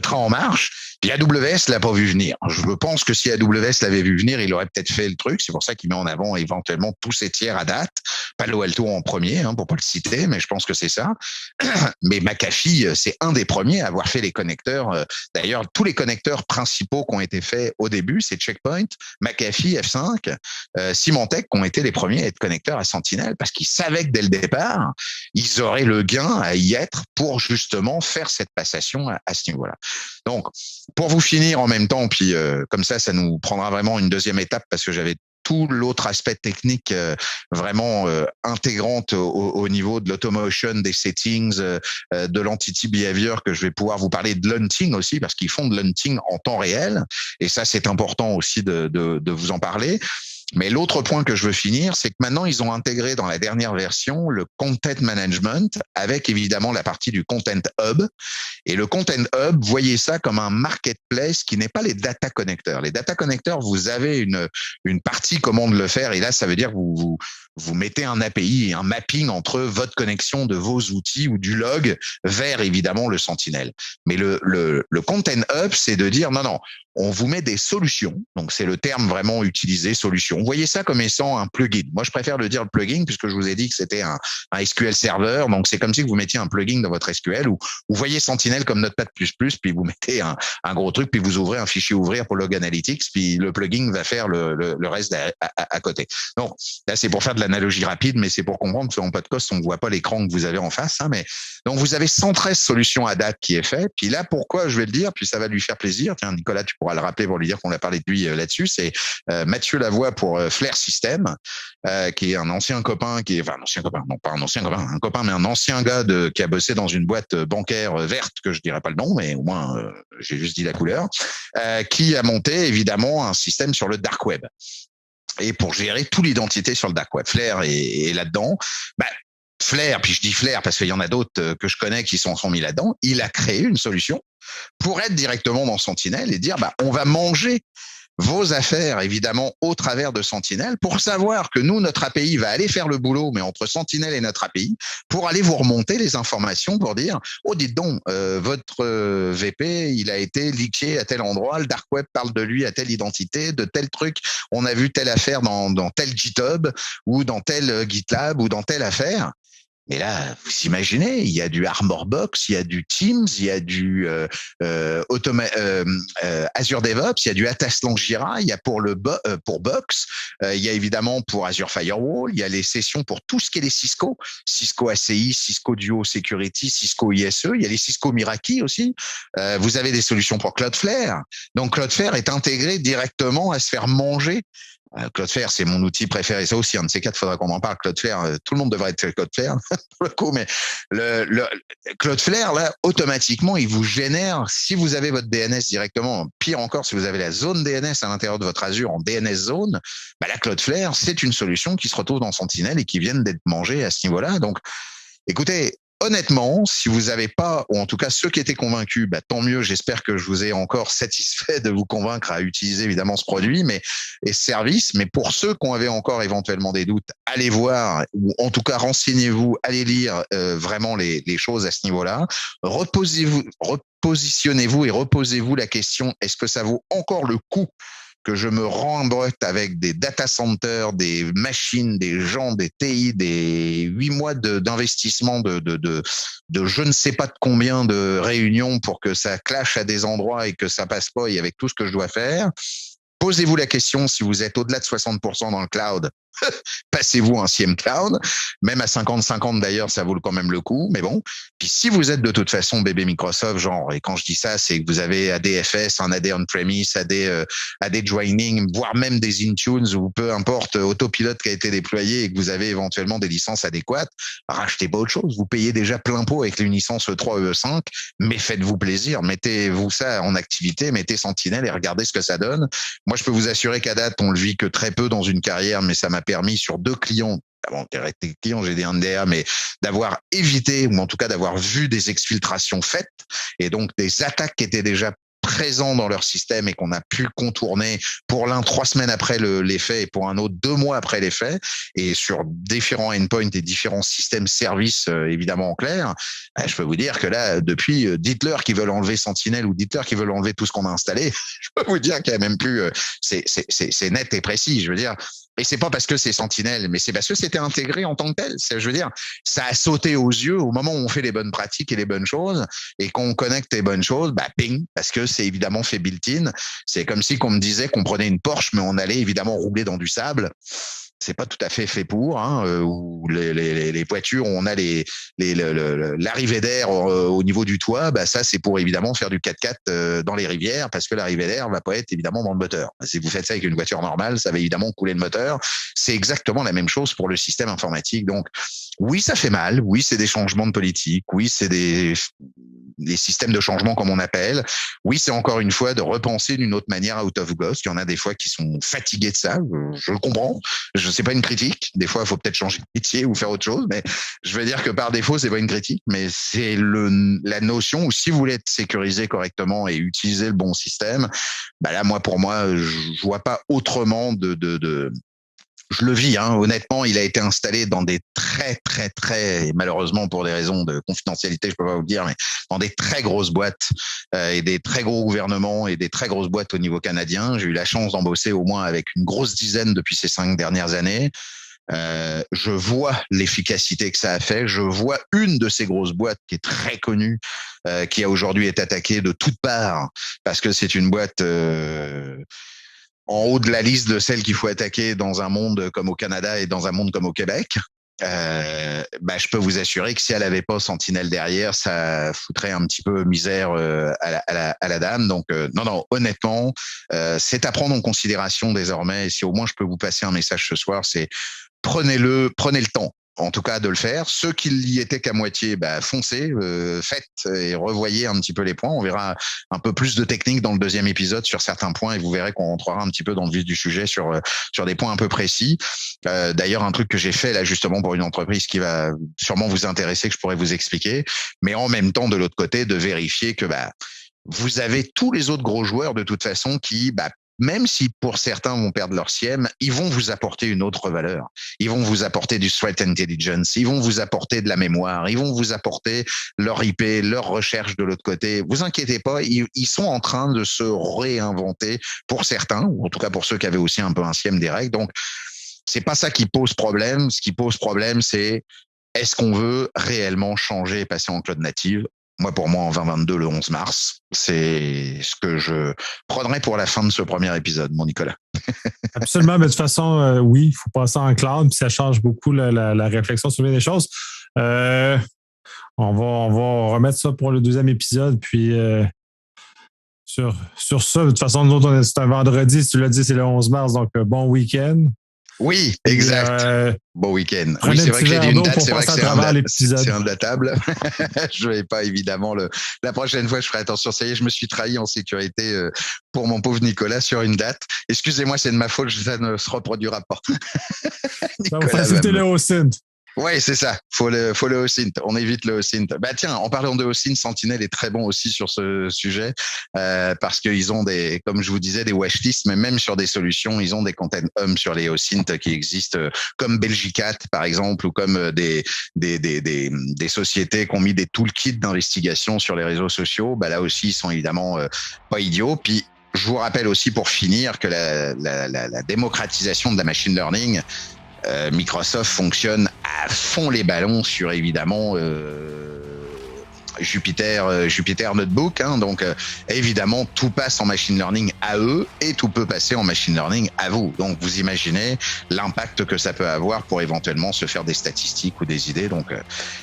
train en marche. Puis AWS l'a pas vu venir. Je pense que si AWS l'avait vu venir, il aurait peut-être fait le truc. C'est pour ça qu'il met en avant éventuellement tous ces tiers à date. Palo Alto en premier, pour pas le citer, mais je pense que c'est ça. Mais McAfee, c'est un des premiers à avoir fait les connecteurs. D'ailleurs, tous les connecteurs principaux qui ont été faits au début, c'est Checkpoint, McAfee, F5, Symantec qui ont été les premiers à être connecteurs à Sentinel parce qu'ils savaient que dès le départ, ils auraient le gain à y être pour justement faire cette passation à ce niveau-là. Donc, pour vous finir en même temps, puis comme ça nous prendra vraiment une deuxième étape parce que j'avais tout l'autre aspect technique vraiment intégrante au niveau de l'automation, des settings, de l'entity behavior, que je vais pouvoir vous parler de l'hunting aussi, parce qu'ils font de l'hunting en temps réel. Et ça, c'est important aussi de vous en parler. Mais l'autre point que je veux finir, c'est que maintenant, ils ont intégré dans la dernière version le content management avec évidemment la partie du content hub. Et le content hub, voyez ça comme un marketplace qui n'est pas les data connecteurs. Les data connecteurs, vous avez une partie comment de le faire. Et là, ça veut dire que vous mettez un API et un mapping entre votre connexion de vos outils ou du log vers évidemment le Sentinel. Mais le content hub, c'est de dire non, on vous met des solutions. Donc, c'est le terme vraiment utilisé, solution. Vous voyez ça comme étant un plugin. Moi, je préfère le dire le plugin puisque je vous ai dit que c'était un SQL Server. Donc, c'est comme si vous mettiez un plugin dans votre SQL ou vous voyez Sentinel comme Notepad++, puis vous mettez un gros truc, puis vous ouvrez un fichier ouvrir pour Log Analytics, puis le plugin va faire le reste à côté. Donc, là, c'est pour faire de l'analogie rapide, mais c'est pour comprendre que en podcast, on ne voit pas l'écran que vous avez en face. Mais donc, vous avez 113 solutions à date qui est fait. Puis là, pourquoi je vais le dire, puis ça va lui faire plaisir. Tiens, Nicolas, tu pourras le rappeler pour lui dire qu'on a parlé de lui là-dessus. C'est Mathieu Lavoie pour Flare System, qui est un ancien copain, un copain, mais un ancien gars qui a bossé dans une boîte bancaire verte, que je dirais pas le nom, mais au moins j'ai juste dit la couleur, qui a monté évidemment un système sur le dark web. Et pour gérer toute l'identité sur le dark web, Flare est là-dedans. Flare, puis je dis Flare parce qu'il y en a d'autres que je connais qui sont mis là-dedans. Il a créé une solution pour être directement dans Sentinel et dire on va manger vos affaires, évidemment, au travers de Sentinel, pour savoir que nous, notre API va aller faire le boulot, mais entre Sentinel et notre API, pour aller vous remonter les informations pour dire, oh, dites donc, votre VP, il a été leaké à tel endroit, le dark web parle de lui à telle identité, de tel truc, on a vu telle affaire dans tel GitHub, ou dans tel GitLab, ou dans telle affaire. Mais là, vous imaginez, il y a du Armorbox, il y a du Teams, il y a du Azure DevOps, il y a du Atlassian Jira, il y a pour Box, il y a évidemment pour Azure Firewall, il y a les sessions pour tout ce qui est les Cisco ACI, Cisco Duo Security, Cisco ISE, il y a les Cisco Meraki aussi. Vous avez des solutions pour Cloudflare. Donc Cloudflare est intégré directement à se faire manger. Cloudflare, c'est mon outil préféré. Ça aussi, un de ces quatre, il faudra qu'on en parle. Cloudflare, tout le monde devrait être Cloudflare pour le coup, mais le Cloudflare, là, automatiquement, il vous génère, si vous avez votre DNS directement, pire encore, si vous avez la zone DNS à l'intérieur de votre Azure en DNS zone, la Cloudflare, c'est une solution qui se retrouve dans Sentinel et qui vient d'être mangée à ce niveau-là. Donc, écoutez, honnêtement, si vous n'avez pas, ou en tout cas ceux qui étaient convaincus, tant mieux, j'espère que je vous ai encore satisfait de vous convaincre à utiliser évidemment ce produit et ce service. Mais pour ceux qui avaient encore éventuellement des doutes, allez voir, ou en tout cas renseignez-vous, allez lire vraiment les choses à ce niveau-là. Repositionnez-vous et reposez-vous la question, est-ce que ça vaut encore le coup que je me rembotte avec des data centers, des machines, des gens, des TI, des 8 mois d'investissement de je ne sais pas de combien de réunions pour que ça clash à des endroits et que ça passe pas et avec tout ce que je dois faire. Posez-vous la question si vous êtes au-delà de 60% dans le cloud. passez-vous un CM Cloud. Même à 50-50 d'ailleurs, ça vaut quand même le coup. Mais bon. Puis si vous êtes de toute façon bébé Microsoft, genre, et quand je dis ça, c'est que vous avez ADFS, un AD on-premise, AD joining, voire même des Intunes ou peu importe, autopilote qui a été déployé et que vous avez éventuellement des licences adéquates, rachetez pas autre chose. Vous payez déjà plein pot avec une licence E3, E5, mais faites-vous plaisir. Mettez-vous ça en activité, mettez Sentinel et regardez ce que ça donne. Moi, je peux vous assurer qu'à date, on le vit que très peu dans une carrière, mais ça m'a permis sur 2 clients, bon, des clients, j'ai des NDA, mais d'avoir évité, ou en tout cas d'avoir vu des exfiltrations faites, et donc des attaques qui étaient déjà présents dans leur système et qu'on a pu contourner pour l'un 3 semaines après l'effet et pour un autre 2 mois après l'effet, et sur différents endpoints et différents systèmes services évidemment en clair, je peux vous dire que là, depuis, dites-leur qu'ils veulent enlever Sentinel ou dites-leur qu'ils veulent enlever tout ce qu'on a installé, je peux vous dire qu'il n'y a même plus, c'est net et précis, je veux dire. Et c'est pas parce que c'est Sentinel, mais c'est parce que c'était intégré en tant que tel. Je veux dire, ça a sauté aux yeux au moment où on fait les bonnes pratiques et les bonnes choses, et quand on connecte les bonnes choses, bah ping, parce que c'est évidemment fait built-in. C'est comme si qu'on me disait qu'on prenait une Porsche, mais on allait évidemment rouler dans du sable. C'est pas tout à fait fait pour, où les voitures, on a l'arrivée d'air au niveau du toit, bah ça c'est pour évidemment faire du 4x4 dans les rivières, parce que l'arrivée d'air va pas être évidemment dans le moteur. Si vous faites ça avec une voiture normale, ça va évidemment couler le moteur. C'est exactement la même chose pour le système informatique. Donc oui, ça fait mal, oui, c'est des changements de politique, oui, c'est des systèmes de changement comme on appelle. Oui, c'est encore une fois de repenser d'une autre manière out of box. Il y en a des fois qui sont fatigués de ça, je le comprends. C'est pas une critique. Des fois, il faut peut-être changer de métier ou faire autre chose, mais je veux dire que par défaut, c'est pas une critique, mais c'est la notion où si vous voulez être sécurisé correctement et utiliser le bon système, bah là, pour moi, je vois pas autrement je le vis, honnêtement, il a été installé dans des très, malheureusement pour des raisons de confidentialité, je peux pas vous le dire, mais dans des très grosses boîtes et des très gros gouvernements et des très grosses boîtes au niveau canadien. J'ai eu la chance d'en bosser au moins avec une grosse dizaine depuis ces 5 dernières années. Je vois l'efficacité que ça a fait. Je vois une de ces grosses boîtes qui est très connue, qui a aujourd'hui été attaquée de toutes parts parce que c'est une boîte en haut de la liste de celles qu'il faut attaquer dans un monde comme au Canada et dans un monde comme au Québec. Je peux vous assurer que si elle avait pas Sentinelle derrière, ça foutrait un petit peu misère à la dame. Donc non, honnêtement, c'est à prendre en considération désormais. Et si au moins je peux vous passer un message ce soir, c'est prenez le temps. En tout cas, de le faire. Ceux qui y étaient qu'à moitié, foncez, faites et revoyez un petit peu les points. On verra un peu plus de technique dans le 2e épisode sur certains points et vous verrez qu'on rentrera un petit peu dans le vif du sujet sur des points un peu précis. D'ailleurs, un truc que j'ai fait là justement pour une entreprise qui va sûrement vous intéresser, que je pourrais vous expliquer, mais en même temps de l'autre côté de vérifier que vous avez tous les autres gros joueurs de toute façon qui même si pour certains vont perdre leur SIEM, ils vont vous apporter une autre valeur. Ils vont vous apporter du threat intelligence, ils vont vous apporter de la mémoire, ils vont vous apporter leur IP, leur recherche de l'autre côté. Vous inquiétez pas, ils sont en train de se réinventer pour certains, ou en tout cas pour ceux qui avaient aussi un peu un SIEM des règles. Donc, c'est pas ça qui pose problème. Ce qui pose problème, c'est est-ce qu'on veut réellement changer et passer en cloud native? Moi, pour moi, en 2022, le 11 mars, c'est ce que je prendrai pour la fin de ce premier épisode, mon Nicolas. Absolument, mais de toute façon, oui, il faut passer en cloud, puis ça change beaucoup la réflexion sur bien des choses. On va remettre ça pour le 2e épisode, puis sur ça, de toute façon, nous autres, c'est un vendredi, si tu l'as dit, c'est le 11 mars, donc bon week-end. Oui, exact. Bon week-end. Oui, c'est vrai que j'ai dit une date, c'est vrai que c'est indatable. Je vais pas, évidemment, la prochaine fois, je ferai attention. Ça y est, je me suis trahi en sécurité pour mon pauvre Nicolas sur une date. Excusez-moi, c'est de ma faute, ça ne se reproduira pas. Nicolas, vous facilitez le OSINT. Ouais, c'est ça. Faut le OSINT. On évite le OSINT. Tiens, en parlant de OSINT, Sentinel est très bon aussi sur ce sujet parce qu'ils ont comme je vous disais, des washlists, mais même sur des solutions, ils ont des content hum sur les OSINT qui existent, comme Belgicat par exemple, ou comme des sociétés qui ont mis des toolkits d'investigation sur les réseaux sociaux. Là aussi, ils sont évidemment pas idiots. Puis je vous rappelle aussi pour finir que la démocratisation de la machine learning. Microsoft fonctionne à fond les ballons sur évidemment Jupyter Notebook, hein, donc évidemment tout passe en machine learning à eux et tout peut passer en machine learning à vous. Donc vous imaginez l'impact que ça peut avoir pour éventuellement se faire des statistiques ou des idées. Donc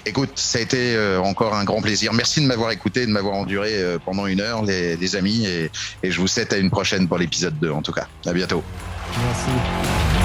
écoute, ça a été encore un grand plaisir. Merci de m'avoir écouté, de m'avoir enduré pendant 1 heure, les amis, et je vous souhaite à une prochaine pour l'épisode 2 en tout cas. À bientôt. Merci.